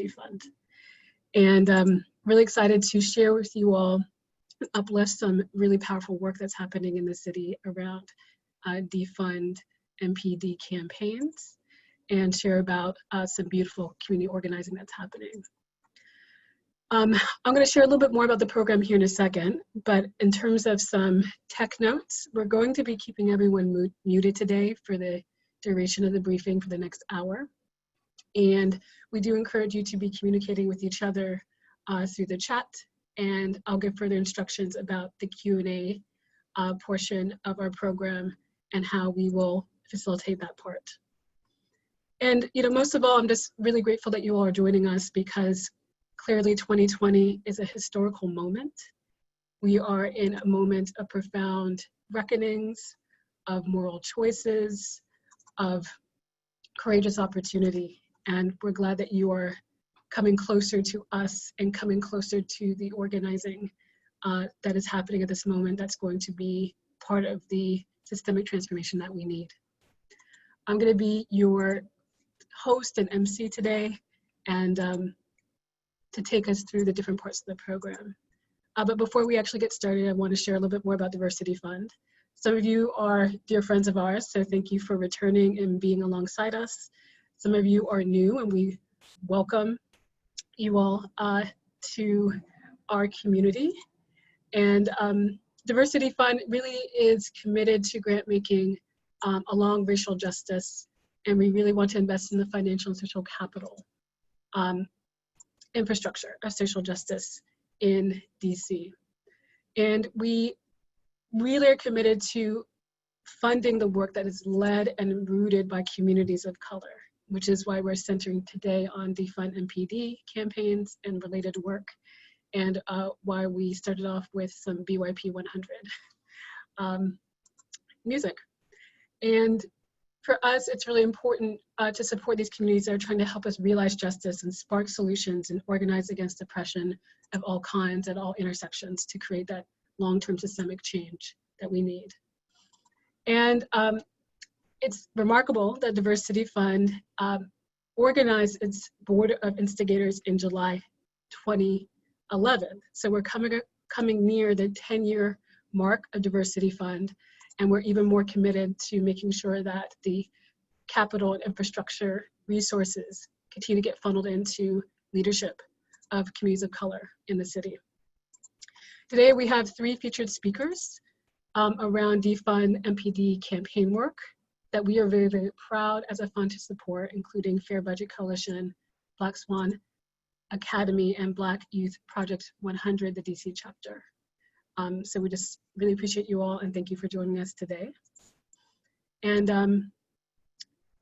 Defund. And really excited to share with you all, uplift some really powerful work that's happening in the city around Defund MPD campaigns, and share about some beautiful community organizing that's happening. I'm going to share a little bit more about the program here in a second, but in terms of some tech notes, we're going to be keeping everyone muted today for the duration of the briefing for the next hour. And we do encourage you to be communicating with each other through the chat, and I'll give further instructions about the Q&A portion of our program and how we will facilitate that part. And most of all, I'm just really grateful that you all are joining us, because clearly 2020 is a historical moment. We are in a moment of profound reckonings, of moral choices, of courageous opportunity. And we're glad that you are coming closer to us and coming closer to the organizing that is happening at this moment, that's going to be part of the systemic transformation that we need. I'm going to be your host and MC today, and to take us through the different parts of the program. But before we actually get started, I want to share a little bit more about Diversity Fund. Some of you are dear friends of ours, so thank you for returning and being alongside us. Some of you are new, and we welcome you all to our community. And Diversity Fund really is committed to grant making along racial justice, and we really want to invest in the financial and social capital infrastructure of social justice in DC. And we really are committed to funding the work that is led and rooted by communities of color, which is why we're centering today on Defund MPD campaigns and related work, and why we started off with some BYP100 music. And for us, it's really important to support these communities that are trying to help us realize justice and spark solutions and organize against oppression of all kinds at all intersections to create that long-term systemic change that we need. And it's remarkable that Diversity Fund organized its Board of Instigators in July 2011. So we're coming near the 10-year mark of Diversity Fund, and we're even more committed to making sure that the capital and infrastructure resources continue to get funneled into leadership of communities of color in the city. Today we have 3 featured speakers around Defund MPD campaign work that we are very, very proud as a fund to support, including Fair Budget Coalition, Black Swan Academy, and Black Youth Project 100, the DC Chapter. So we just really appreciate you all, and thank you for joining us today. And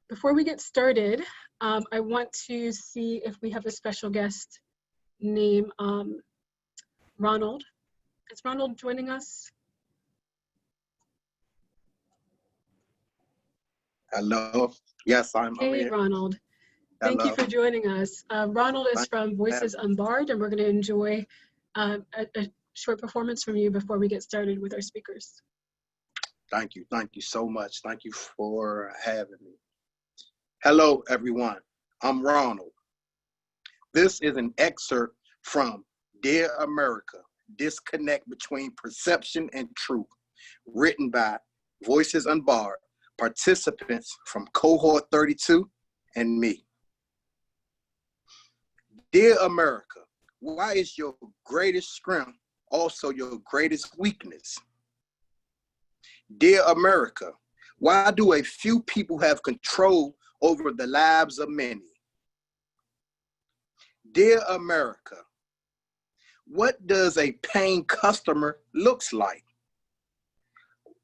before we get started, I want to see if we have a special guest named Ronald. Is Ronald joining us? Hello. Yes, I'm Hey, here. Ronald. Thank you for joining us. Ronald is from Voices Unbarred, and we're going to enjoy a short performance from you before we get started with our speakers. Thank you so much. Thank you for having me. Hello, everyone. I'm Ronald. This is an excerpt from Dear America, Disconnect Between Perception and Truth, written by Voices Unbarred, participants from Cohort 32 and me. Dear America, why is your greatest strength also your greatest weakness? Dear America, why do a few people have control over the lives of many? Dear America, what does a paying customer looks like?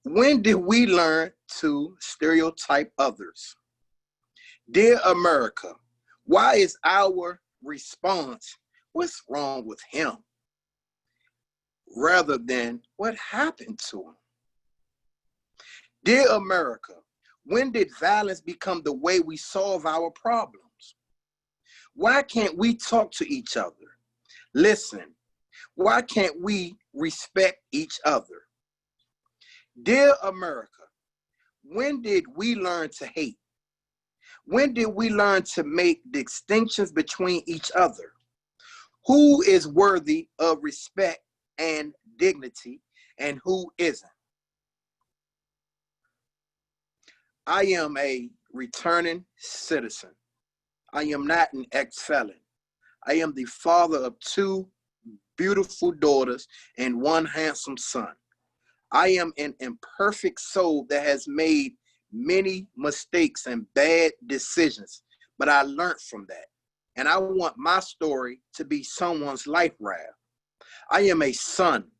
When did we learn to stereotype others? Dear America, why is our response, what's wrong with him, rather than what happened to him? Dear America, when did violence become the way we solve our problems? Why can't we talk to each other? Listen, why can't we respect each other? Dear America, when did we learn to hate? When did we learn to make distinctions between each other? Who is worthy of respect and dignity and who isn't? I am a returning citizen. I am not an ex-felon. I am the father of 2 beautiful daughters and 1 handsome son. I am an imperfect soul that has made many mistakes and bad decisions, but I learned from that. And I want my story to be someone's life raft. I am a son.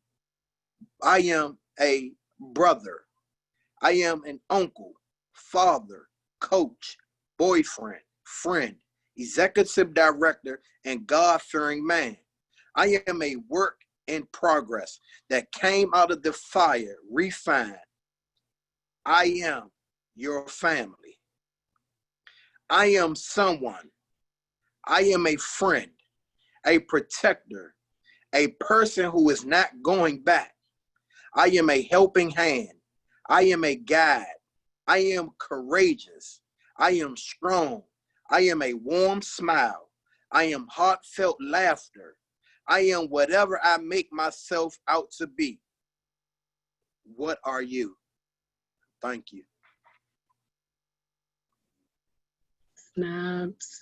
I am a brother. I am an uncle, father, coach, boyfriend, friend, executive director, and God-fearing man. I am a work in progress that came out of the fire, refined. I am your family. I am someone. I am a friend, a protector, a person who is not going back. I am a helping hand. I am a guide. I am courageous. I am strong. I am a warm smile. I am heartfelt laughter. I am whatever I make myself out to be. What are you? Thank you. Snaps.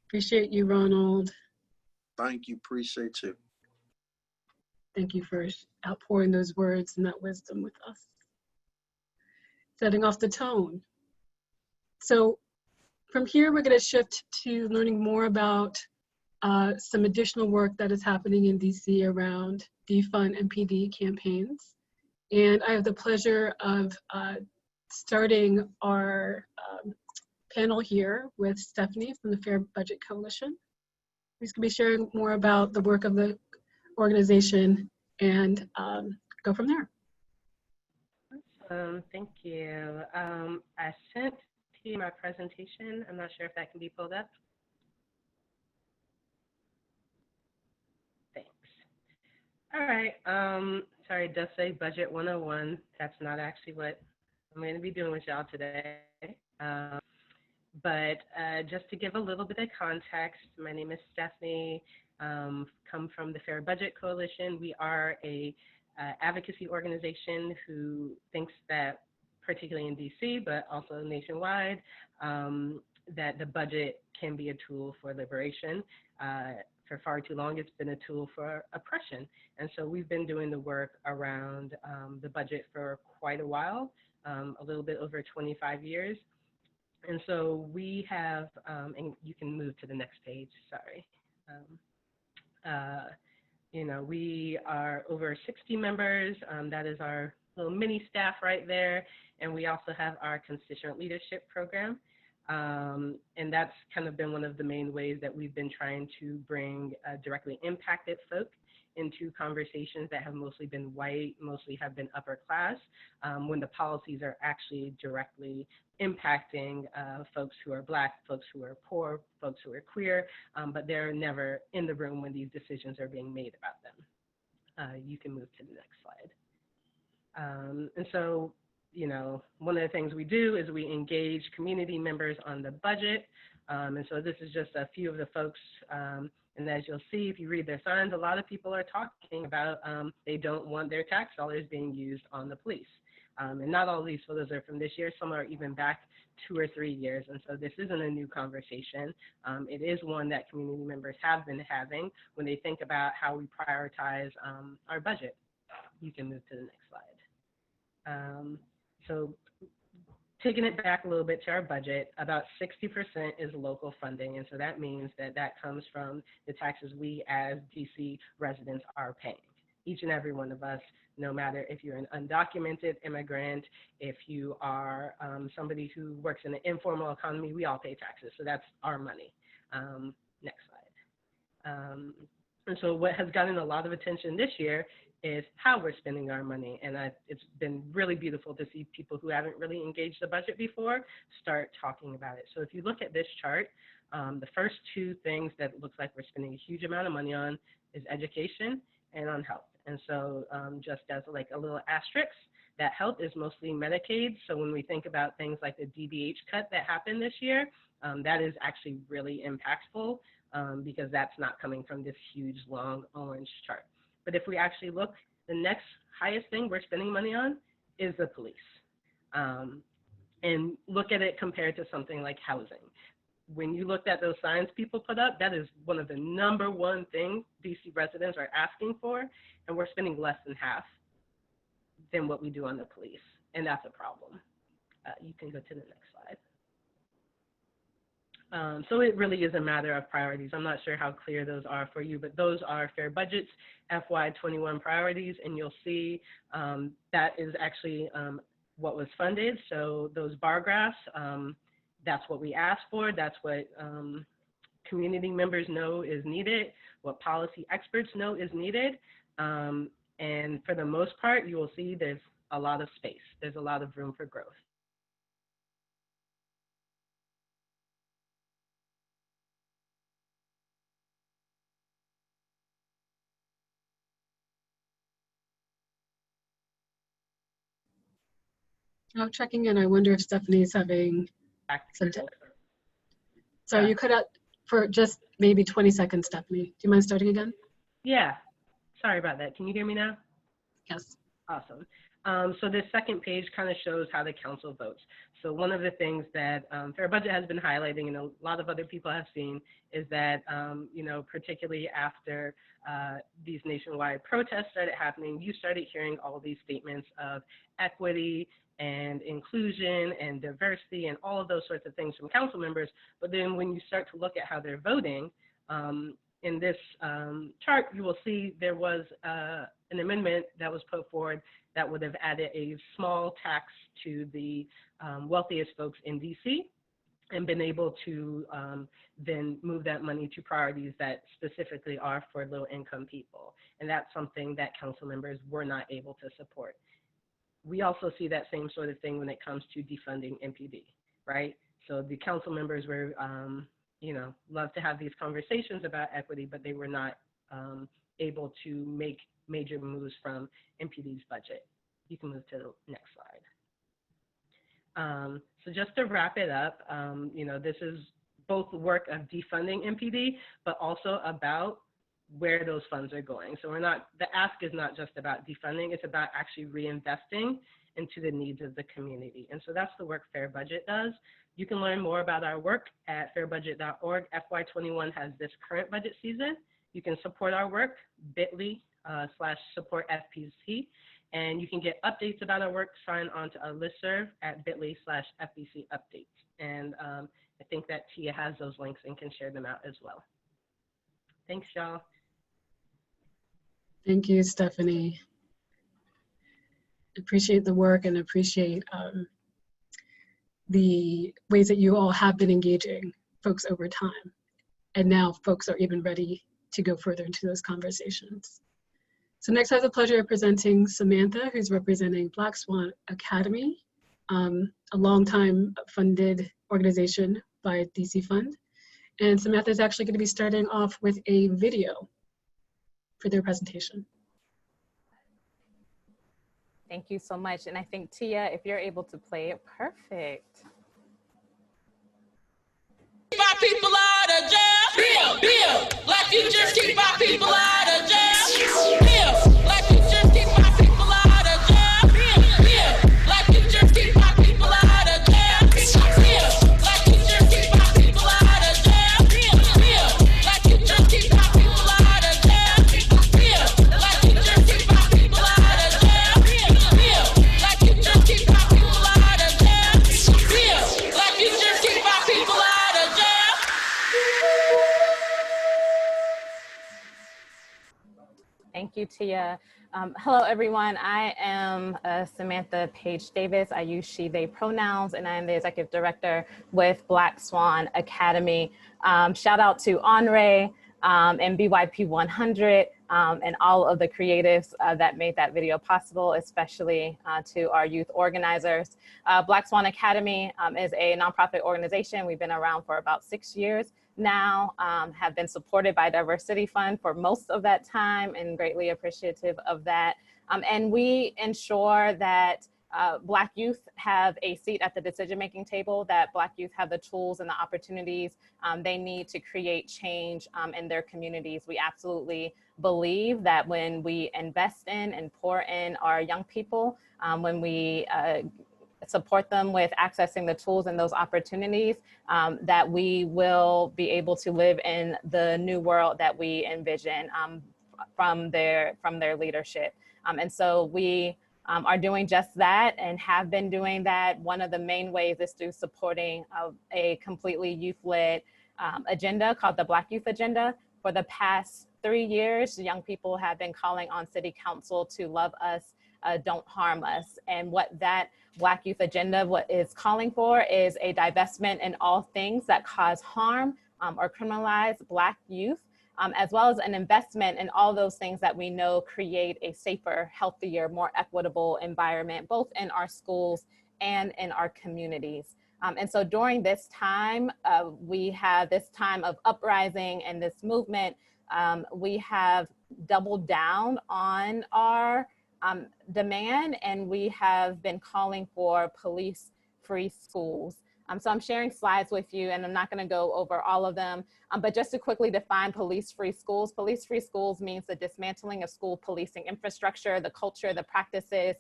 Appreciate you, Ronald. Thank you. Appreciate you. Thank you for outpouring those words and that wisdom with us. Setting off the tone. So from here, we're going to shift to learning more about some additional work that is happening in DC around Defund MPD campaigns. And I have the pleasure of starting our panel here with Stephanie from the Fair Budget Coalition. She's going to be sharing more about the work of the organization and go from there. Thank you. I sent to you my presentation. I'm not sure if that can be pulled up. Thanks. All right. Sorry, it does say Budget 101. That's not actually what I'm going to be doing with y'all today. But just to give a little bit of context, my name is Stephanie, come from the Fair Budget Coalition. We are a advocacy organization who thinks that, particularly in DC, but also nationwide, that the budget can be a tool for liberation. For far too long, it's been a tool for oppression. And so we've been doing the work around the budget for quite a while, a little bit over 25 years. And so we have, and you can move to the next page, sorry. You know, we are over 60 members. That is our little mini staff right there. And we also have our constituent leadership program. And that's kind of been one of the main ways that we've been trying to bring directly impacted folk into conversations that have mostly been white, mostly have been upper class, when the policies are actually directly impacting folks who are Black, folks who are poor, folks who are queer, but they're never in the room when these decisions are being made about them. You can move to the next slide. And so, you know, one of the things we do is we engage community members on the budget. And so this is just a few of the folks, and as you'll see, if you read their signs, a lot of people are talking about they don't want their tax dollars being used on the police. And not all these photos are from this year. Some are even back 2 or 3 years. And so this isn't a new conversation. It is one that community members have been having when they think about how we prioritize our budget. You can move to the next slide. So taking it back a little bit to our budget, about 60% is local funding. And so that means that that comes from the taxes we as DC residents are paying. Each and every one of us, no matter if you're an undocumented immigrant, if you are somebody who works in the informal economy, we all pay taxes. So that's our money. Next slide. And so what has gotten a lot of attention this year is how we're spending our money. And it's been really beautiful to see people who haven't really engaged the budget before start talking about it. So if you look at this chart, the first 2 things that it looks like we're spending a huge amount of money on is education and on health. And so just as like a little asterisk, that health is mostly Medicaid. So when we think about things like the DBH cut that happened this year, that is actually really impactful because that's not coming from this huge long orange chart. But if we actually look, the next highest thing we're spending money on is the police. And look at it compared to something like housing. When you looked at those signs people put up, that is one of the #1 things DC residents are asking for, and we're spending less than half than what we do on the police, and that's a problem. You can go to the next slide. So it really is a matter of priorities. I'm not sure how clear those are for you, but those are Fair Budget's FY21 priorities, and you'll see that is actually what was funded. So those bar graphs, that's what we asked for. That's what community members know is needed, what policy experts know is needed. And for the most part, you will see there's a lot of space. There's a lot of room for growth. I'm checking in. I wonder if Stephanie's having some. So you cut out for just maybe 20 seconds, Stephanie. Do you mind starting again? Yeah. Sorry about that. Can you hear me now? Yes. Awesome. So this second page kind of shows how the council votes. So one of the things that Fair Budget has been highlighting, and a lot of other people have seen, is that, you know, particularly after these nationwide protests started happening, you started hearing all these statements of equity and inclusion and diversity and all of those sorts of things from council members. But then when you start to look at how they're voting, in this chart, you will see there was an amendment that was put forward that would have added a small tax to the wealthiest folks in DC and been able to then move that money to priorities that specifically are for low income people. And that's something that council members were not able to support. We also see that same sort of thing when it comes to defunding MPD, right? So the council members were, you know, love to have these conversations about equity, but they were not able to make major moves from MPD's budget. You can move to the next slide. So just to wrap it up, you know, this is both the work of defunding MPD, but also about where those funds are going. So we're not, the ask is not just about defunding, it's about actually reinvesting into the needs of the community. And so that's the work Fair Budget does. You can learn more about our work at fairbudget.org. FY21 has this current budget season. You can support our work, bit.ly/supportfpc, and you can get updates about our work, sign on to our listserv at bit.ly/FBC updates. And I think that Tia has those links and can share them out as well. Thanks, y'all. Thank you, Stephanie. Appreciate the work and appreciate the ways that you all have been engaging folks over time. And now folks are even ready to go further into those conversations. So next I have the pleasure of presenting Samantha, who's representing Black Swan Academy, a longtime funded organization by DC Fund. And Samantha is actually going to be starting off with a video for their presentation. Thank you so much. And I think, Tia, if you're able to play it, perfect. Keep our people out of jail. Bill, Bill. Black futures keep our people out of jail. Bill, black futures keep our people out of jail. Bill, Bill. Black futures keep our people out of jail. Bill, black futures keep our people out of jail. Bill, Bill. Black futures keep our people out of jail. Bill, black futures keep our people out of jail. Bill, black futures keep our people out of jail. Bill, black futures keep our people out of jail. Thank you, Tia. Hello, everyone. I am Samantha Page Davis. I use she, they pronouns, and I am the executive director with Black Swan Academy. Shout out to Andre and BYP100 and all of the creatives that made that video possible, especially to our youth organizers. Black Swan Academy is a nonprofit organization. We've been around for about 6 years. now, have been supported by Diversity Fund for most of that time, and greatly appreciative of that. And we ensure that Black youth have a seat at the decision-making table, that Black youth have the tools and the opportunities they need to create change in their communities. We absolutely believe that when we invest in and pour in our young people, when we support them with accessing the tools and those opportunities, that we will be able to live in the new world that we envision from their leadership. And so we are doing just that and have been doing that. One of the main ways is through supporting a completely youth-led agenda called the Black Youth Agenda. For the past 3 years, young people have been calling on City Council to love us, don't harm us. And what that Black Youth Agenda is calling for is a divestment in all things that cause harm or criminalize Black youth, as well as an investment in all those things that we know create a safer, healthier, more equitable environment, both in our schools and in our communities. And so during this time, we have this time of uprising and this movement, we have doubled down on our demand, and we have been calling for police-free schools. So I'm sharing slides with you, and I'm not going to go over all of them, but just to quickly define police-free schools. Police-free schools means the dismantling of school policing infrastructure, the culture, the practices.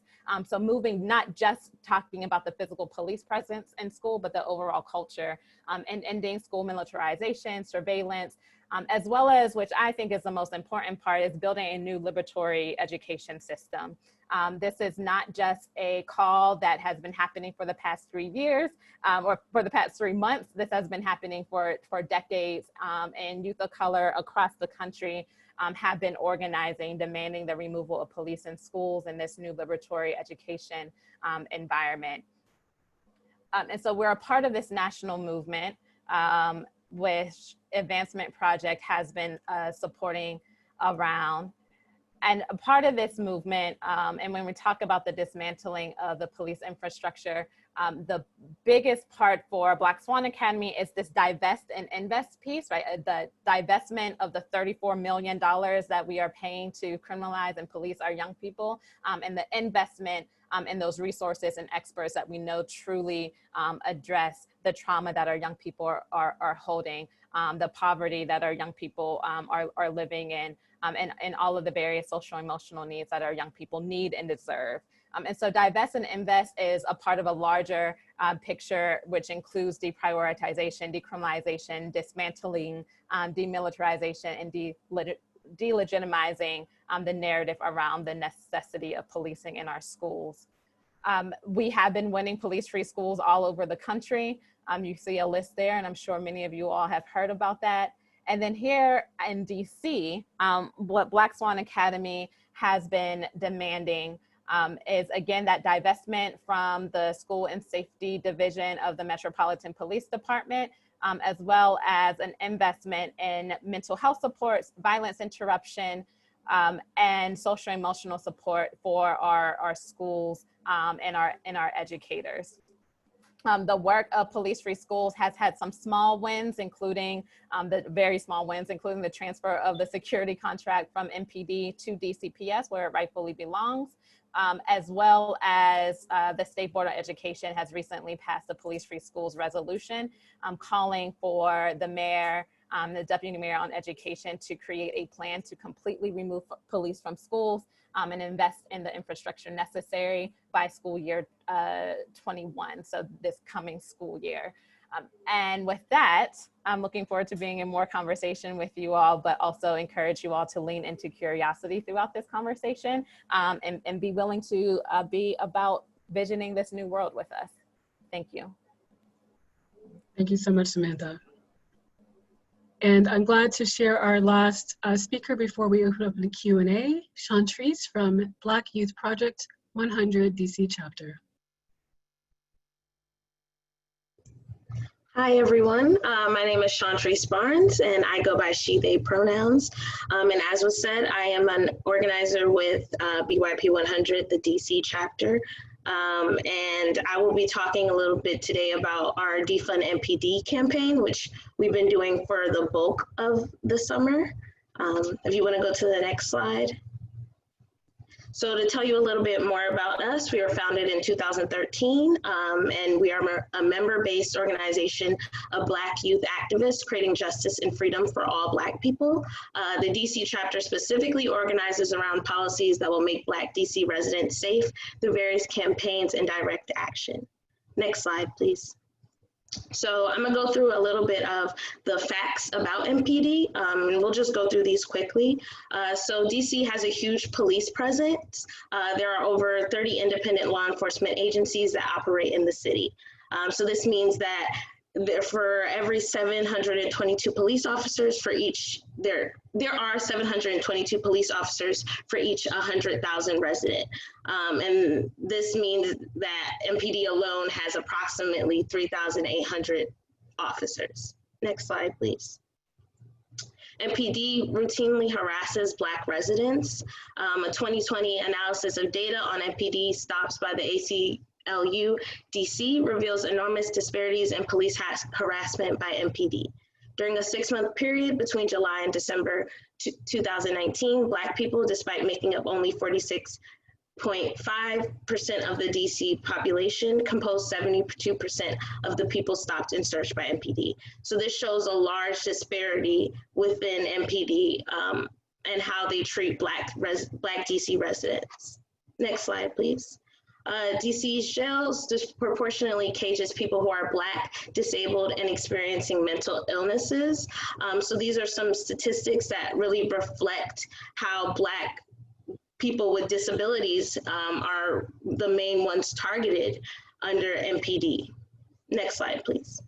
So moving, not just talking about the physical police presence in school, but the overall culture, and ending school militarization, surveillance, as well as, which I think is the most important part, is building a new liberatory education system. This is not just a call that has been happening for the past 3 years or for the past 3 months. This has been happening for decades, and youth of color across the country have been organizing, demanding the removal of police in schools in this new liberatory education environment. And so we're a part of this national movement, which Advancement Project has been supporting around. And a part of this movement, and when we talk about the dismantling of the police infrastructure, the biggest part for Black Swan Academy is this divest and invest piece, right? The divestment of the $34 million that we are paying to criminalize and police our young people, and the investment in those resources and experts that we know truly address the trauma that our young people are holding, the poverty that our young people are living in, and all of the various social and emotional needs that our young people need and deserve. And so divest and invest is a part of a larger picture, which includes deprioritization, decriminalization, dismantling, demilitarization, and delegitimizing the narrative around the necessity of policing in our schools. We have been winning police-free schools all over the country. You see a list there, and I'm sure many of you all have heard about that. And then here in DC, what Black Swan Academy has been demanding is, again, that divestment from the School and Safety Division of the Metropolitan Police Department, as well as an investment in mental health supports, violence interruption, and social emotional support for our schools and our educators. The work of police-free schools has had some small wins, including the very small wins, including the transfer of the security contract from MPD to DCPS, where it rightfully belongs, as well as the State Board of Education has recently passed the police-free schools resolution, calling for the mayor, the deputy mayor on education, to create a plan to completely remove police from schools and invest in the infrastructure necessary by school year 21, so this coming school year. And with that, I'm looking forward to being in more conversation with you all, but also encourage you all to lean into curiosity throughout this conversation, and be willing to be about visioning this new world with us. Thank you. Thank you so much, Samantha. And I'm glad to share our last speaker before we open up the Q&A, Chantrice from Black Youth Project 100 DC Chapter. Hi, everyone. My name is Chantrice Barnes, and I go by she, they pronouns. And as was said, I am an organizer with BYP100, the DC chapter. And I will be talking a little bit today about our Defund MPD campaign, which we've been doing for the bulk of the summer. If you want to go to the next slide. So to tell you a little bit more about us, we were founded in 2013, and we are a member-based organization of Black youth activists creating justice and freedom for all Black people. The DC chapter specifically organizes around policies that will make Black DC residents safe through various campaigns and direct action. Next slide, please. So I'm gonna go through a little bit of the facts about MPD, and we'll just go through these quickly. So DC has a huge police presence. There are over 30 independent law enforcement agencies that operate in the city. So this means that for every 722 police officers for each, there are 722 police officers for each 100,000 resident. And this means that MPD alone has approximately 3,800 officers. Next slide, please. MPD routinely harasses Black residents. A 2020 analysis of data on MPD stops by the ACLU DC reveals enormous disparities in police harassment by MPD. During a 6-month period between July and December 2019, Black people, despite making up only 46.5% of the DC population, composed 72% of the people stopped and searched by MPD. So this shows a large disparity within MPD and how they treat Black DC residents. Next slide, please. DC's jails disproportionately cages people who are Black, disabled, and experiencing mental illnesses. So these are some statistics that really reflect how Black people with disabilities are the main ones targeted under MPD. Next slide, please.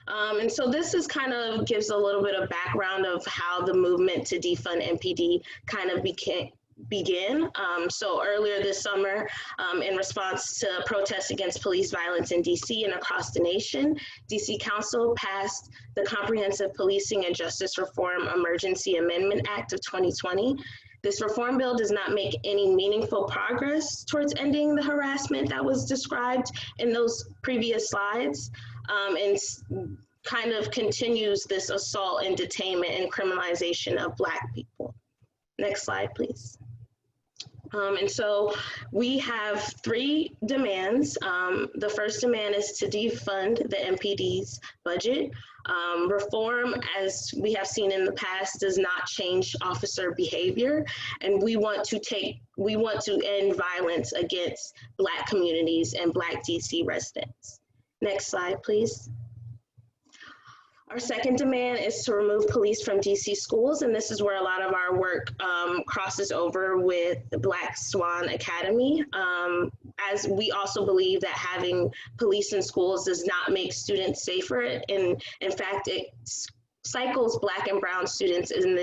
And so this is kind of gives a little bit of background of how the movement to defund MPD kind of begin. So earlier this summer, in response to protests against police violence in DC and across the nation, DC Council passed the Comprehensive Policing and Justice Reform Emergency Amendment Act of 2020. This reform bill does not make any meaningful progress towards ending the harassment that was described in those previous slides, and kind of continues this assault and detainment and criminalization of Black people. Next slide, please. And so we have 3 demands. The first demand is to defund the MPD's budget. Reform, as we have seen in the past, does not change officer behavior, and we want to end violence against Black communities and Black DC residents. Next slide, please. Our second demand is to remove police from DC schools, and this is where a lot of our work crosses over with the Black Swan Academy, as we also believe that having police in schools does not make students safer, and in fact, it cycles Black and brown students in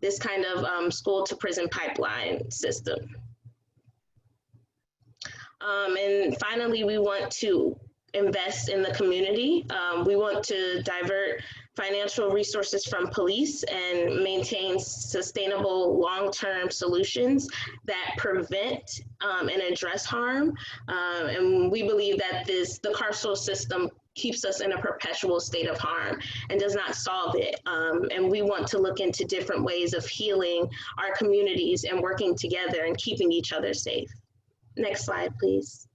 this kind of school to prison pipeline system. And finally, we want to invest in the community. We want to divert financial resources from police and maintain sustainable long-term solutions that prevent and address harm. And we believe that the carceral system keeps us in a perpetual state of harm and does not solve it. And we want to look into different ways of healing our communities and working together and keeping each other safe. Next slide, please.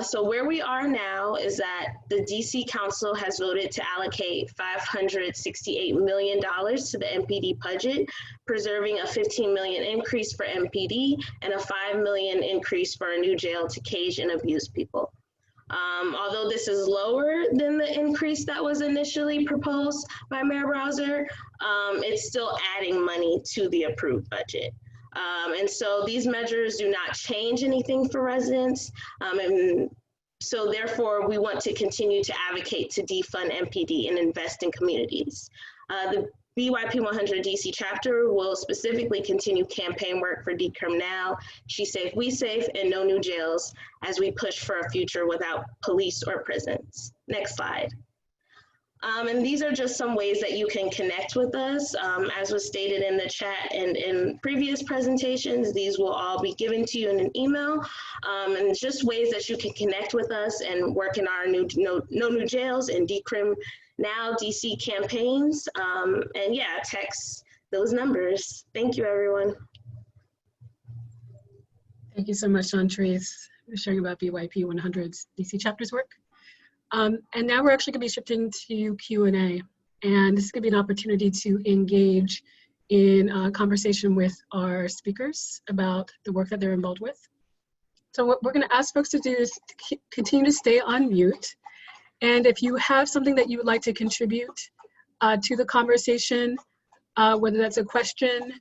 So where we are now is that the DC Council has voted to allocate $568 million to the MPD budget, preserving a $15 million increase for MPD and a $5 million increase for a new jail to cage and abuse people. Although this is lower than the increase that was initially proposed by Mayor Browser, it's still adding money to the approved budget. And so these measures do not change anything for residents. And so therefore, we want to continue to advocate to defund MPD and invest in communities. The BYP100 DC Chapter will specifically continue campaign work for Decrim Now, She Safe, We Safe, and no new jails as we push for a future without police or prisons. Next slide. And these are just some ways that you can connect with us. As was stated in the chat and in previous presentations, these will all be given to you in an email. And it's just ways that you can connect with us and work in our no new jails and Decrim Now DC campaigns. And yeah, text those numbers. Thank you, everyone. Thank you so much, Chantrice, for sharing about BYP100's DC Chapter's work. And now we're actually going to be shifting to Q&A. And this is going to be an opportunity to engage in a conversation with our speakers about the work that they're involved with. So what we're going to ask folks to do is to continue to stay on mute. And if you have something that you would like to contribute to the conversation, whether that's a question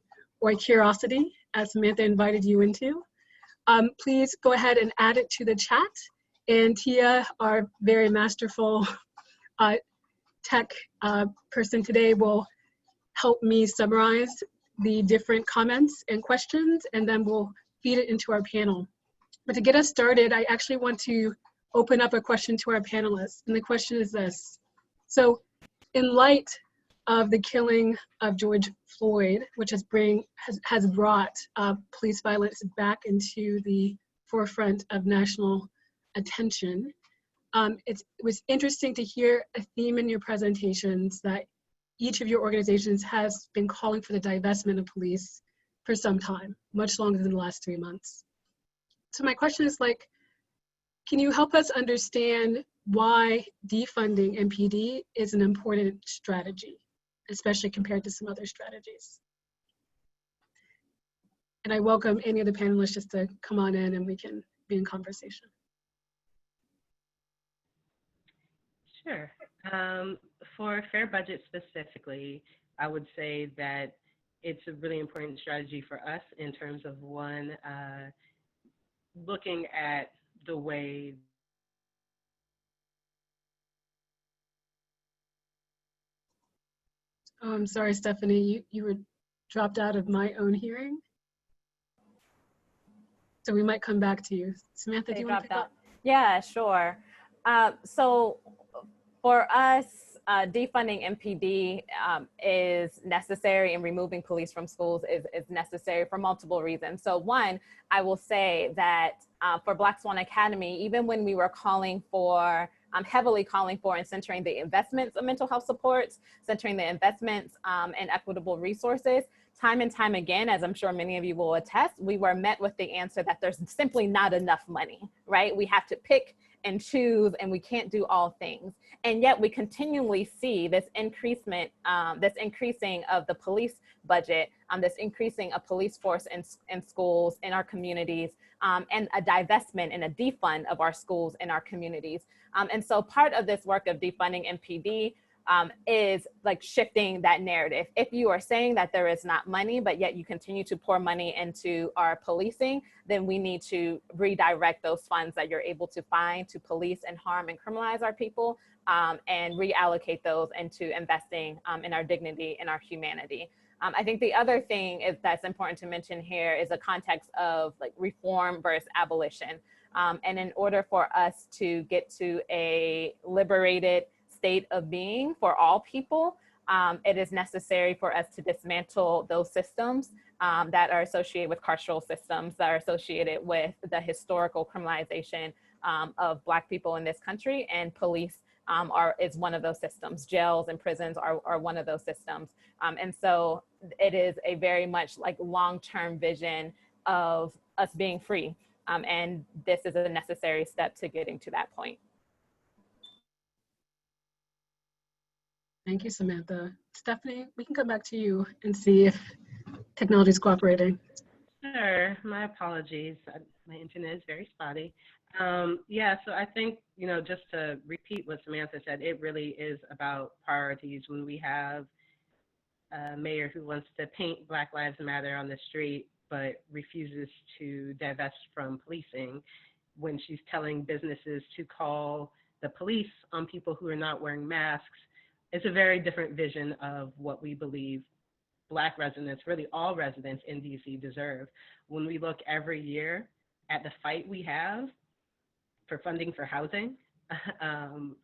or a curiosity, as Samantha invited you into, please go ahead and add it to the chat. And Tia, our very masterful tech person today, will help me summarize the different comments and questions, and then we'll feed it into our panel. But to get us started, I actually want to open up a question to our panelists. And the question is this. So in light of the killing of George Floyd, which has brought police violence back into the forefront of national attention, it was interesting to hear a theme in your presentations that each of your organizations has been calling for the divestment of police for some time, much longer than the last 3 months. So my question is, like, can you help us understand why defunding MPD is an important strategy, especially compared to some other strategies? And I welcome any of the panelists just to come on in and we can be in conversation. Sure. For fair budget specifically, I would say that it's a really important strategy for us in terms of, one, looking at the way Oh, I'm sorry, Stephanie, you were dropped out of my own hearing. So we might come back to you. Samantha, do you want to pick up? Yeah, sure. So for us, defunding MPD is necessary, and removing police from schools is necessary for multiple reasons. So one, I will say that for Black Swan Academy, even when we were calling for, heavily calling for and centering the investments of mental health supports, centering the investments and equitable resources, time and time again, as I'm sure many of you will attest, we were met with the answer that there's simply not enough money, right? We have to pick and choose, and we can't do all things. And yet we continually see this increasing of the police budget, this increasing of police force in schools, in our communities, and a divestment and a defund of our schools in our communities. And so part of this work of defunding MPD is like shifting that narrative. If you are saying that there is not money, but yet you continue to pour money into our policing, then we need to redirect those funds that you're able to find to police and harm and criminalize our people, and reallocate those into investing in our dignity and our humanity. I think the other thing that's important to mention here is a context of like reform versus abolition. And in order for us to get to a liberated state of being for all people, it is necessary for us to dismantle those systems that are associated with carceral systems, that are associated with the historical criminalization of Black people in this country, and police is one of those systems. Jails and prisons are one of those systems. And so it is a very much like long-term vision of us being free. And this is a necessary step to getting to that point. Thank you, Samantha. Stephanie, we can come back to you and see if technology is cooperating. Sure, my apologies. My internet is very spotty. Yeah, so I think, just to repeat what Samantha said, it really is about priorities. When we have a mayor who wants to paint Black Lives Matter on the street, but refuses to divest from policing, when she's telling businesses to call the police on people who are not wearing masks, it's a very different vision of what we believe Black residents, really all residents in DC, deserve. When we look every year at the fight we have for funding for housing,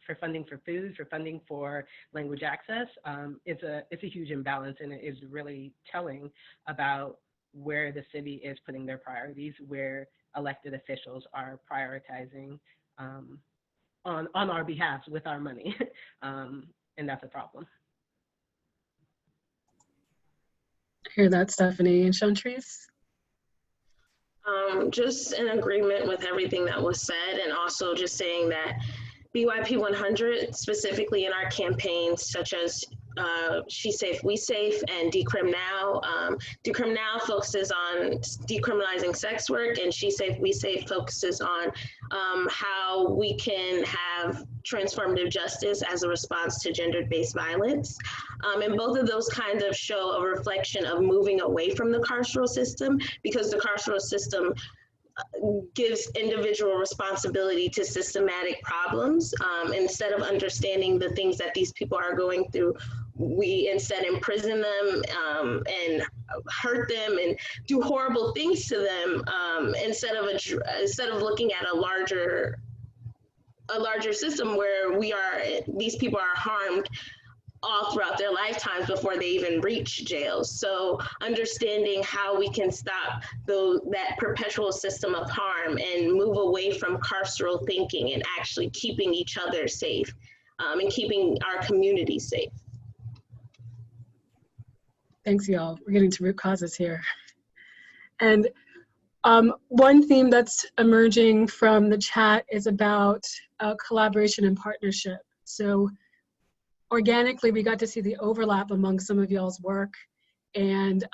for funding for food, for funding for language access, it's a huge imbalance, and it is really telling about where the city is putting their priorities, where elected officials are prioritizing on our behalf with our money, and that's a problem. I hear that, Stephanie. And Chantrice? Just in agreement with everything that was said, and also just saying that BYP100, specifically in our campaigns such as She Safe, We Safe, and Decrim Now. Decrim Now focuses on decriminalizing sex work, and She Safe, We Safe focuses on how we can have transformative justice as a response to gender-based violence. And both of those kind of show a reflection of moving away from the carceral system, because the carceral system gives individual responsibility to systematic problems. Instead of understanding the things that these people are going through, we instead imprison them and hurt them and do horrible things to them, instead of looking at a larger system where these people are harmed all throughout their lifetimes before they even reach jail. So understanding how we can stop that perpetual system of harm and move away from carceral thinking and actually keeping each other safe, and keeping our community safe. Thanks, y'all. We're getting to root causes here. And one theme that's emerging from the chat is about collaboration and partnership. So organically, we got to see the overlap among some of y'all's work, and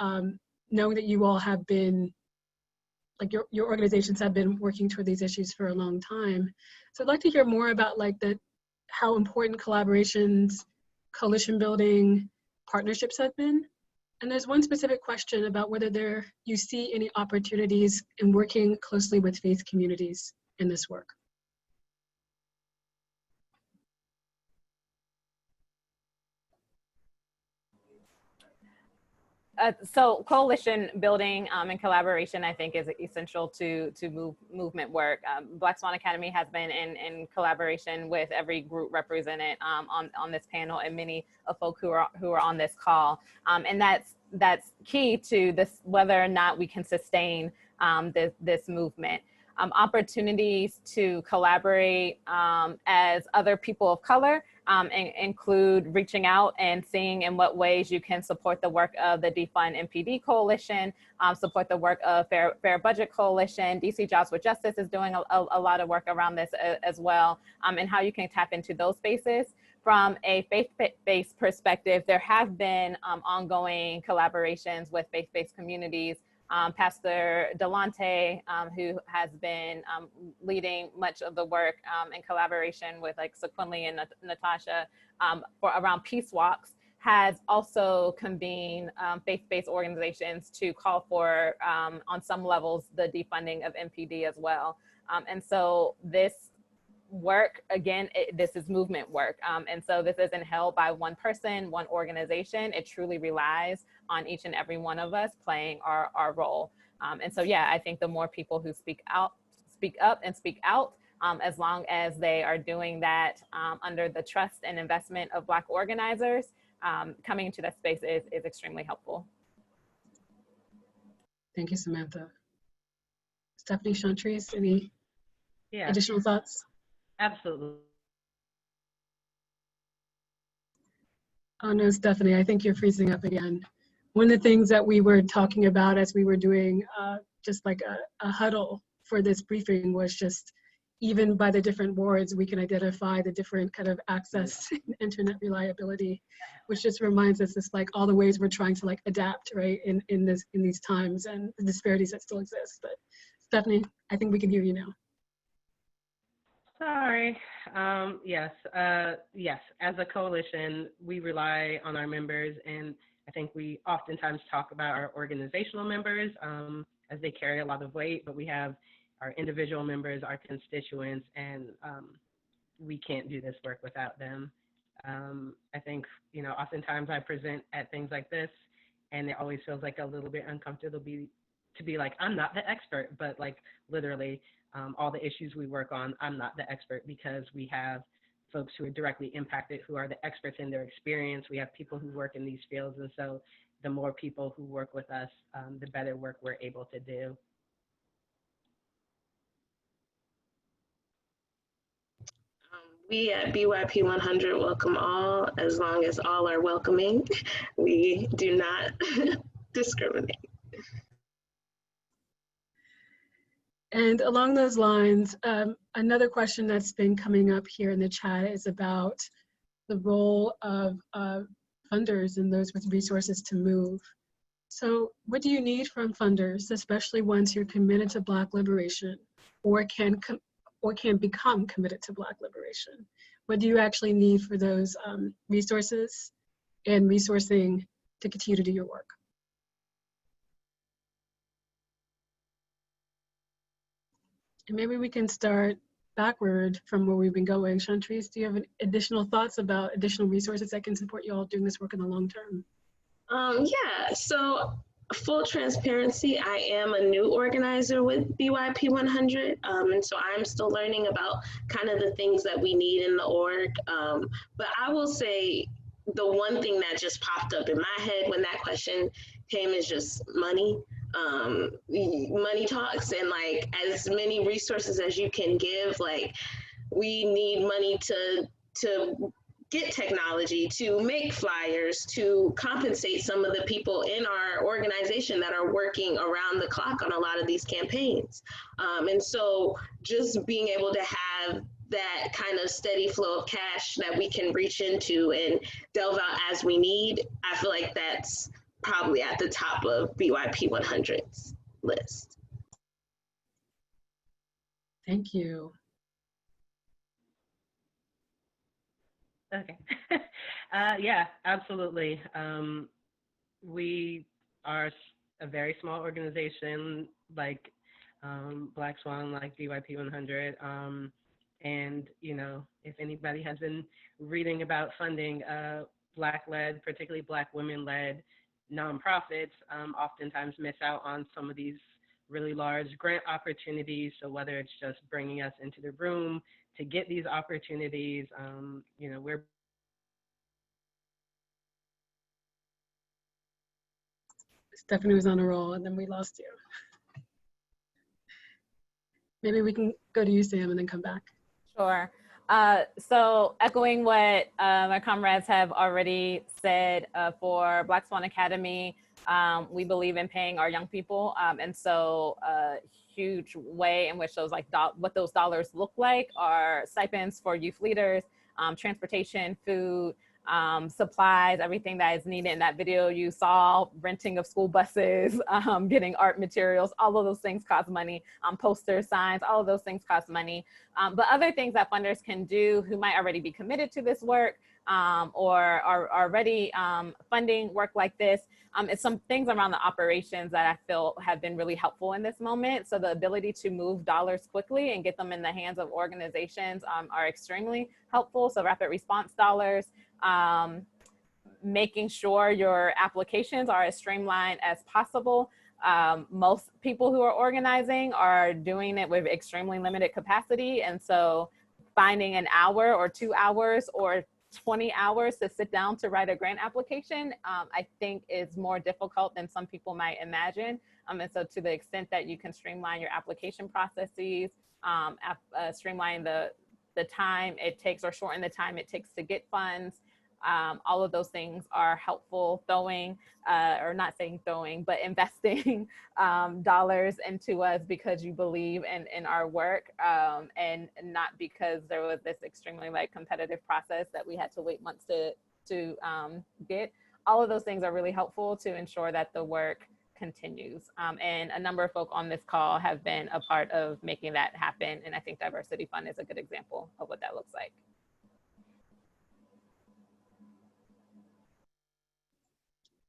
knowing that you all have been, like your organizations have been working toward these issues for a long time. So I'd like to hear more about how important collaborations, coalition building, partnerships have been. And there's one specific question about whether you see any opportunities in working closely with faith communities in this work. So coalition building and collaboration, I think, is essential to movement work. Black Swan Academy has been in collaboration with every group represented on this panel, and many of folk who are on this call. And that's key to this, whether or not we can sustain this movement. Opportunities to collaborate as other people of color include reaching out and seeing in what ways you can support the work of the Defund MPD Coalition, support the work of Fair Budget Coalition. DC Jobs with Justice is doing a lot of work around this as well, and how you can tap into those spaces. From a faith-based perspective, there have been ongoing collaborations with faith-based communities. Pastor Delante, who has been leading much of the work in collaboration with Sequinley and Natasha around peace walks, has also convened faith-based organizations to call for, on some levels, the defunding of MPD as well. And so this work, again, this is movement work. And so this isn't held by one person, one organization. It truly relies on each and every one of us playing our role. And so, yeah, I think the more people who speak up and speak out, as long as they are doing that under the trust and investment of Black organizers, coming into that space is extremely helpful. Thank you, Samantha. Stephanie, Chantrice, any additional thoughts? Absolutely. Oh no, Stephanie, I think you're freezing up again. One of the things that we were talking about as we were doing just like a huddle for this briefing was just, even by the different wards, we can identify the different kind of access and internet reliability, which just reminds us it's like all the ways we're trying to adapt, right, in these times and the disparities that still exist. But Stephanie, I think we can hear you now. Sorry. Yes. As a coalition, we rely on our members, and I think we oftentimes talk about our organizational members as they carry a lot of weight, but we have our individual members, our constituents, and we can't do this work without them. I think, oftentimes I present at things like this, and it always feels like a little bit uncomfortable to be like, I'm not the expert, but literally, all the issues we work on, I'm not the expert because we have folks who are directly impacted who are the experts in their experience. We have people who work in these fields. And so the more people who work with us, the better work we're able to do. We at BYP100 welcome all, as long as all are welcoming. We do not discriminate. And along those lines, another question that's been coming up here in the chat is about the role of funders and those with resources to move. So what do you need from funders, especially ones who are committed to Black liberation or can become committed to Black liberation? What do you actually need for those resources and resourcing to continue to do your work? And maybe we can start backward from where we've been going. Chantrice, do you have additional thoughts about additional resources that can support you all doing this work in the long term? Yeah, so full transparency, I am a new organizer with BYP100, and so I'm still learning about kind of the things that we need in the org. But I will say the one thing that just popped up in my head when that question came is just money. Money talks, and like as many resources as you can give, like we need money to get technology, to make flyers, to compensate some of the people in our organization that are working around the clock on a lot of these campaigns. And so just being able to have that kind of steady flow of cash that we can reach into and delve out as we need, I feel like that's probably at the top of BYP100's list. Thank you. Okay. Yeah, absolutely. We are a very small organization like Black Swan, like BYP100. And, you know, if anybody has been reading about funding Black-led, particularly Black women-led nonprofits, oftentimes miss out on some of these really large grant opportunities. So whether it's just bringing us into the room to get these opportunities, you know, we're Stephanie was on a roll and then we lost you. Maybe we can go to you, Sam, and then come back. Sure. So echoing what my comrades have already said, for Black Swan Academy, we believe in paying our young people. And so a huge way in which those what those dollars look like are stipends for youth leaders, transportation, food, supplies, everything that is needed. In that video you saw, renting of school buses, getting art materials, all of those things cost money, posters, signs, all of those things cost money. But other things that funders can do who might already be committed to this work, or are already funding work like this, it's some things around the operations that I feel have been really helpful in this moment. So the ability to move dollars quickly and get them in the hands of organizations are extremely helpful. So rapid response dollars, making sure your applications are as streamlined as possible. Most people who are organizing are doing it with extremely limited capacity. And so finding an hour or 2 hours or 20 hours to sit down to write a grant application, I think is more difficult than some people might imagine. And so to the extent that you can streamline your application processes, streamline the time it takes or shorten the time it takes to get funds, all of those things are helpful. Throwing, or not saying throwing, but investing dollars into us because you believe in our work, and not because there was this extremely competitive process that we had to wait months to get. All of those things are really helpful to ensure that the work continues. And a number of folk on this call have been a part of making that happen. And I think Diversity Fund is a good example of what that looks like.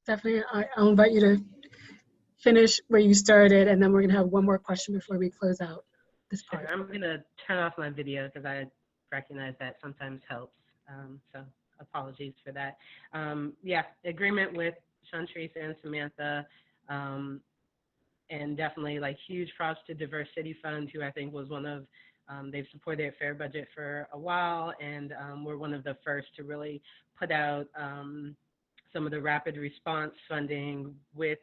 Definitely, I'll invite you to finish where you started, and then we're gonna have one more question before we close out this part. I'm gonna turn off my video because I recognize that sometimes helps. So apologies for that. Yeah, agreement with Chantrice and Samantha. And definitely like huge props to Diverse City Fund, who I think was one of, they've supported Fair Budget for a while, and we're one of the first to really put out some of the rapid response funding with,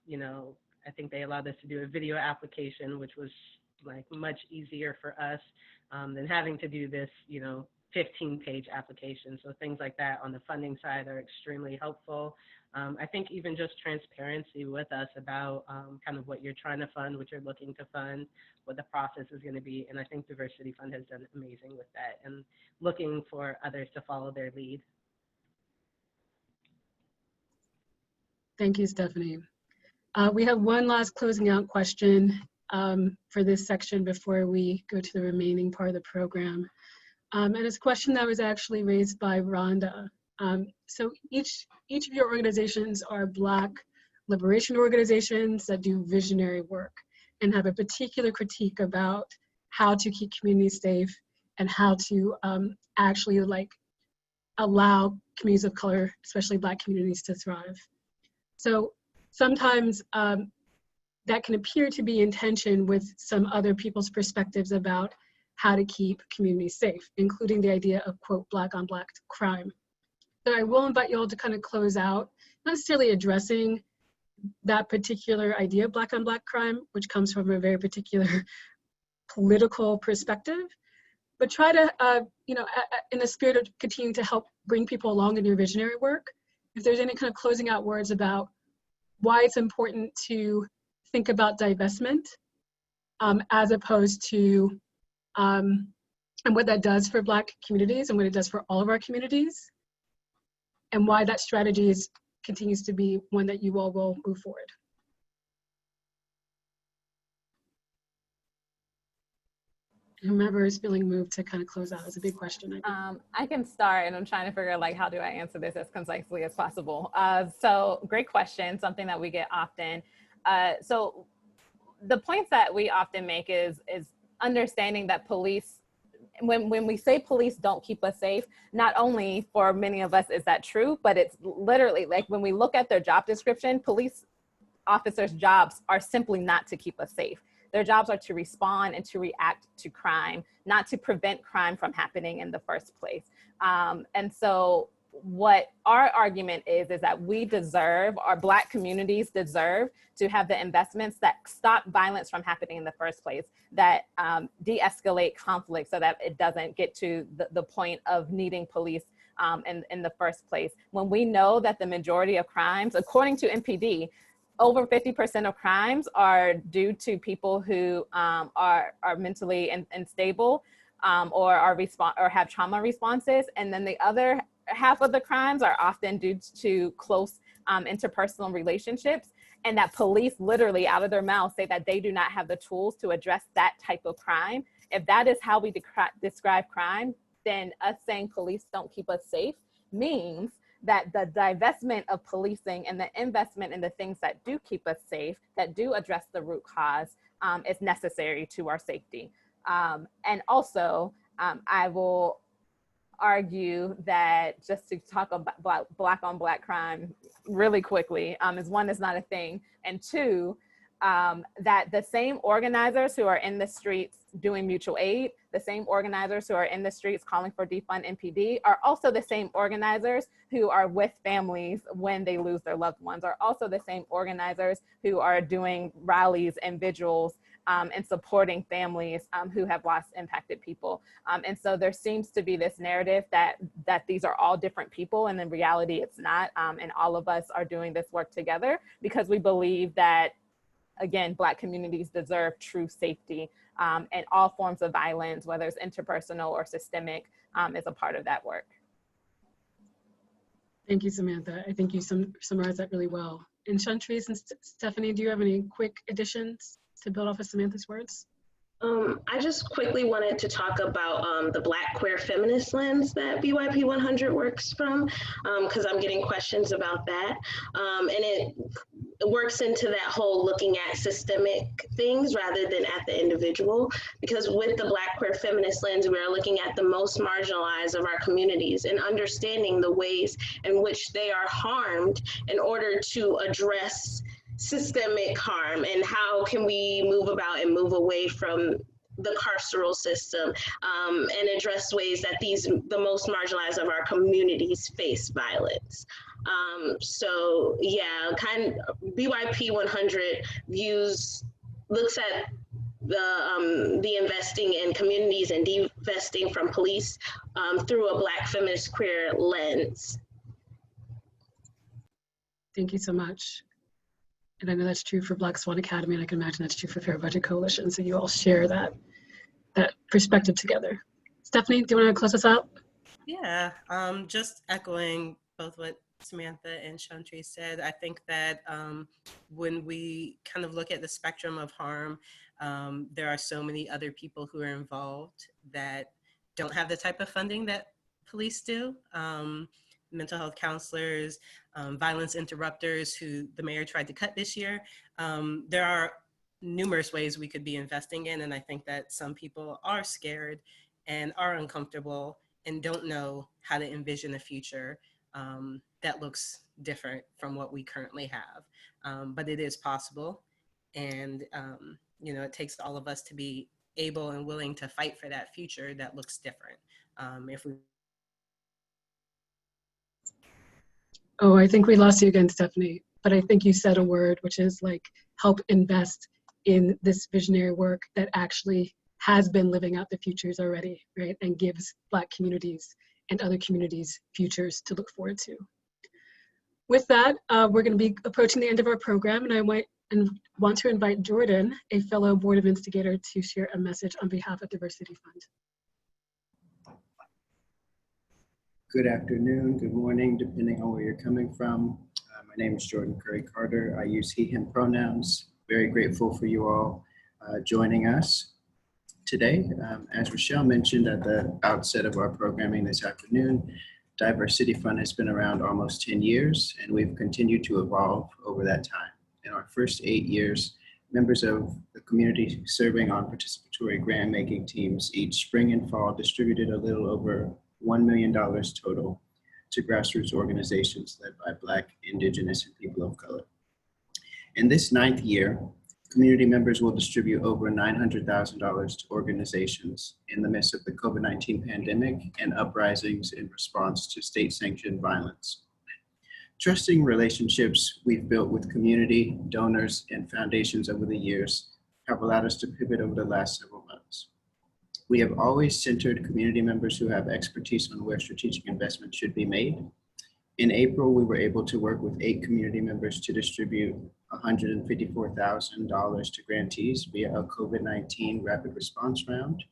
you know, I think they allowed us to do a video application, which was like much easier for us than having to do this, you know, 15-page application. So things like that on the funding side are extremely helpful. I think even just transparency with us about kind of what you're trying to fund, what you're looking to fund, what the process is going to be. And I think Diversity Fund has done amazing with that and looking for others to follow their lead. Thank you, Stephanie. We have one last closing out question for this section before we go to the remaining part of the program. And it's a question that was actually raised by Rhonda. So each of your organizations are Black liberation organizations that do visionary work and have a particular critique about how to keep communities safe and how to actually like allow communities of color, especially Black communities, to thrive. So sometimes that can appear to be in tension with some other people's perspectives about how to keep communities safe, including the idea of, quote, Black on Black crime. So I will invite you all to kind of close out, not necessarily addressing that particular idea of Black on Black crime, which comes from a very particular political perspective, but try to, you know, in the spirit of continuing to help bring people along in your visionary work, if there's any kind of closing out words about why it's important to think about divestment as opposed to, and what that does for Black communities and what it does for all of our communities, and why that strategy continues to be one that you all will move forward. Whomever is feeling moved to kind of close out is a big question. I can start, and I'm trying to figure out like how do I answer this as concisely as possible. So great question, something that we get often. So the points that we often make is understanding that police, when we say police don't keep us safe, not only for many of us is that true, but it's literally like when we look at their job description, police officers' jobs are simply not to keep us safe. Their jobs are to respond and to react to crime, not to prevent crime from happening in the first place. And so what our argument is that we deserve, our Black communities deserve to have the investments that stop violence from happening in the first place, that de-escalate conflict so that it doesn't get to the point of needing police in the first place. When we know that the majority of crimes, according to MPD, over 50% of crimes are due to people who are mentally unstable or have trauma responses, and then the other half of the crimes are often due to close interpersonal relationships, and that police literally out of their mouths say that they do not have the tools to address that type of crime. If that is how we describe crime, then us saying police don't keep us safe means that the divestment of policing and the investment in the things that do keep us safe, that do address the root cause, is necessary to our safety. And also, I will argue that, just to talk about Black on Black crime really quickly, is one, is not a thing, and two, that the same organizers who are in the streets doing mutual aid, the same organizers who are in the streets calling for defund MPD are also the same organizers who are with families when they lose their loved ones, are also the same organizers who are doing rallies and vigils and supporting families who have lost impacted people. And so there seems to be this narrative that these are all different people, and in reality it's not, and all of us are doing this work together because we believe that, again, Black communities deserve true safety, and all forms of violence, whether it's interpersonal or systemic, is a part of that work. Thank you, Samantha. I think you summarized that really well. And Chantrice and Stephanie, do you have any quick additions to build off of Samantha's words? I just quickly wanted to talk about the Black queer feminist lens that BYP100 works from, because I'm getting questions about that. And it works into that whole looking at systemic things rather than at the individual, because with the Black queer feminist lens, we are looking at the most marginalized of our communities and understanding the ways in which they are harmed in order to address systemic harm, and how can we move about and move away from the carceral system, and address ways that the most marginalized of our communities face violence. So yeah, BYP 100 looks at the investing in communities and divesting from police through a Black feminist queer lens. Thank you so much. And I know that's true for Black Swan Academy, and I can imagine that's true for Fair Budget Coalition. So you all share that perspective together. Stephanie, do you want to close us out? Yeah, just echoing both what Samantha and Chantry said. I think that when we kind of look at the spectrum of harm, there are so many other people who are involved that don't have the type of funding that police do. Mental health counselors, violence interrupters who the mayor tried to cut this year. There are numerous ways we could be investing in, and I think that some people are scared and are uncomfortable and don't know how to envision a future that looks different from what we currently have. But it is possible, and you know, it takes all of us to be able and willing to fight for that future that looks different. Oh, I think we lost you again, Stephanie, but I think you said a word, which is like help invest in this visionary work that actually has been living out the futures already, right? And gives Black communities and other communities futures to look forward to. With that, we're going to be approaching the end of our program, and I want to invite Jordan, a fellow Board of Instigator, to share a message on behalf of Diversity Fund. Good afternoon, good morning, depending on where you're coming from. My name is Jordan Curry Carter. I use he, him pronouns. Very grateful for you all joining us today. As Rochelle mentioned at the outset of our programming this afternoon, Diversity Fund has been around almost 10 years, and we've continued to evolve over that time. In our first 8 years, members of the community serving on participatory grant-making teams each spring and fall distributed a little over $1 million total to grassroots organizations led by Black, Indigenous, and people of color. In this 9th year, community members will distribute over $900,000 to organizations in the midst of the COVID-19 pandemic and uprisings in response to state-sanctioned violence. Trusting relationships we've built with community, donors, and foundations over the years have allowed us to pivot over the last several months. We have always centered community members who have expertise on where strategic investment should be made. In April, we were able to work with 8 community members to distribute $154,000 to grantees via a COVID-19 rapid response round.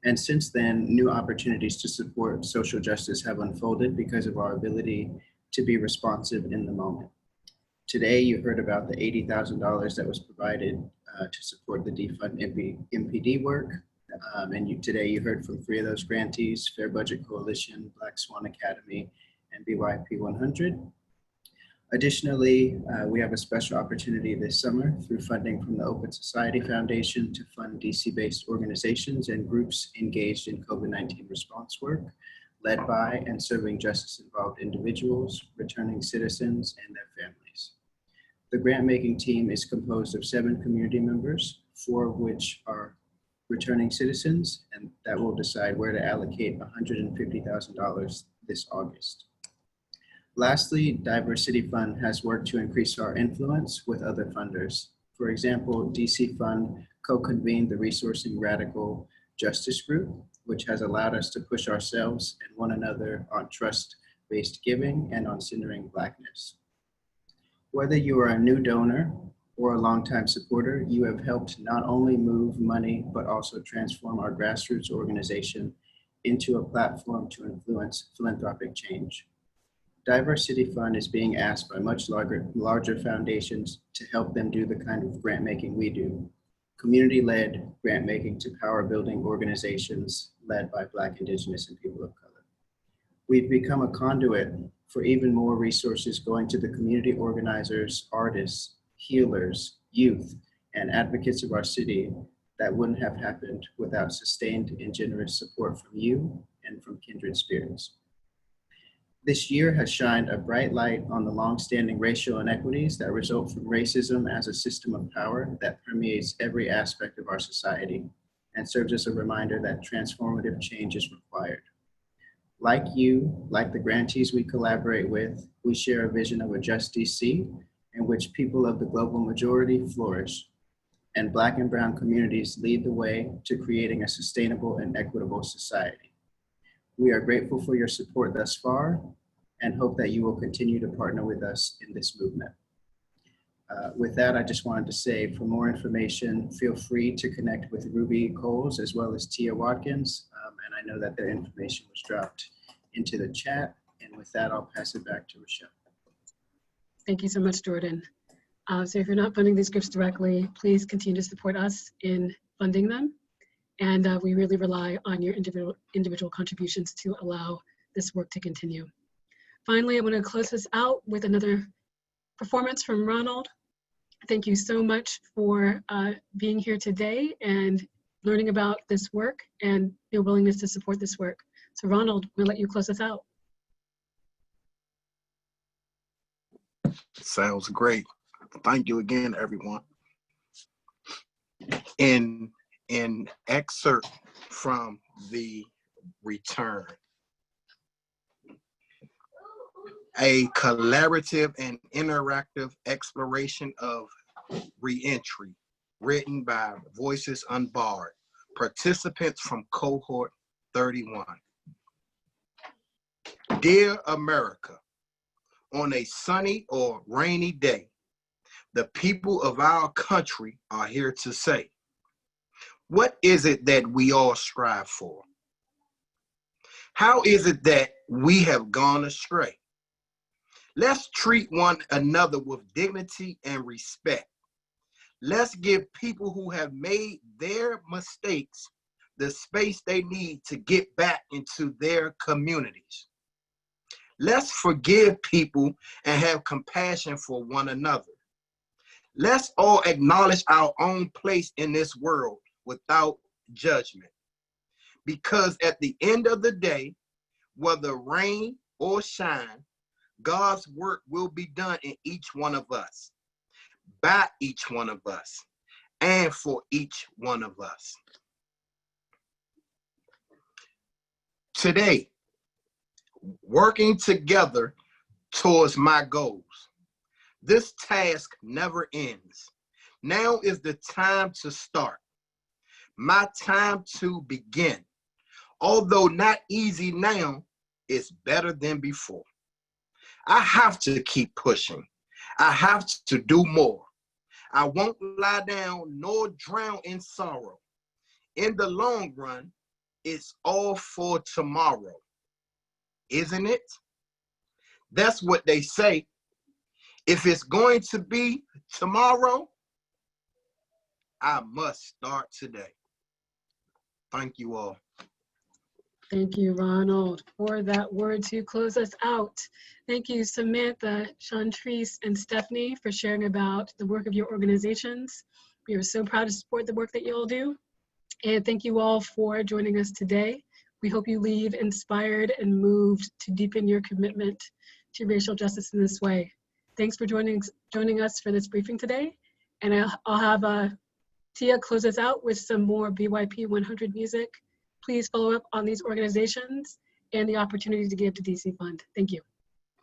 And since then, new opportunities to support social justice have unfolded because of our ability to be responsive in the moment. Today, you heard about the $80,000 that was provided to support the Defund MPD work. Today you heard from 3 of those grantees: Fair Budget Coalition, Black Swan Academy, and BYP100. Additionally, we have a special opportunity this summer through funding from the Open Society Foundation to fund DC-based organizations and groups engaged in COVID-19 response work, led by and serving justice-involved individuals, returning citizens, and their families. The grant-making team is composed of 7 community members, 4 of which are returning citizens, and that will decide where to allocate $150,000 this August. Lastly, Diversity Fund has worked to increase our influence with other funders. For example, DC Fund co-convened the Resourcing Radical Justice Group, which has allowed us to push ourselves and one another on trust-based giving and on centering Blackness. Whether you are a new donor or a longtime supporter, you have helped not only move money, but also transform our grassroots organization into a platform to influence philanthropic change. Diversity Fund is being asked by much larger foundations to help them do the kind of grant making we do. Community-led grant making to power building organizations led by Black, Indigenous, and people of color. We've become a conduit for even more resources going to the community organizers, artists, healers, youth, and advocates of our city that wouldn't have happened without sustained and generous support from you and from kindred spirits. This year has shined a bright light on the longstanding racial inequities that result from racism as a system of power that permeates every aspect of our society and serves as a reminder that transformative change is required. Like you, like the grantees we collaborate with, we share a vision of a just DC in which people of the global majority flourish and Black and brown communities lead the way to creating a sustainable and equitable society. We are grateful for your support thus far and hope that you will continue to partner with us in this movement. With that, I just wanted to say, for more information, feel free to connect with Ruby Coles as well as Tia Watkins. And I know that their information was dropped into the chat. And with that, I'll pass it back to Rochelle. Thank you so much, Jordan. So if you're not funding these groups directly, please continue to support us in funding them. And we really rely on your individual contributions to allow this work to continue. Finally, I want to close this out with another performance from Ronald. Thank you so much for being here today and learning about this work and your willingness to support this work. So Ronald, we'll let you close us out. Sounds great. Thank you again, everyone. In excerpt from the return, a collaborative and interactive exploration of reentry, written by Voices Unbarred, participants from cohort 31. Dear America, on a sunny or rainy day, the people of our country are here to say, what is it that we all strive for? How is it that we have gone astray? Let's treat one another with dignity and respect. Let's give people who have made their mistakes the space they need to get back into their communities. Let's forgive people and have compassion for one another. Let's all acknowledge our own place in this world without judgment. Because at the end of the day, whether rain or shine, God's work will be done in each one of us, by each one of us, and for each one of us. Today, working together towards my goals. This task never ends. Now is the time to start. My time to begin. Although not easy now, it's better than before. I have to keep pushing. I have to do more. I won't lie down nor drown in sorrow. In the long run, it's all for tomorrow. Isn't it? That's what they say. If it's going to be tomorrow, I must start today. Thank you all. Thank you, Ronald, for that word to close us out. Thank you, Samantha, Chantrice, and Stephanie for sharing about the work of your organizations. We are so proud to support the work that you all do. And thank you all for joining us today. We hope you leave inspired and moved to deepen your commitment to racial justice in this way. Thanks for joining us for this briefing today. And I'll have Tia close us out with some more BYP100 music. Please follow up on these organizations and the opportunity to give to DC Fund. Thank you.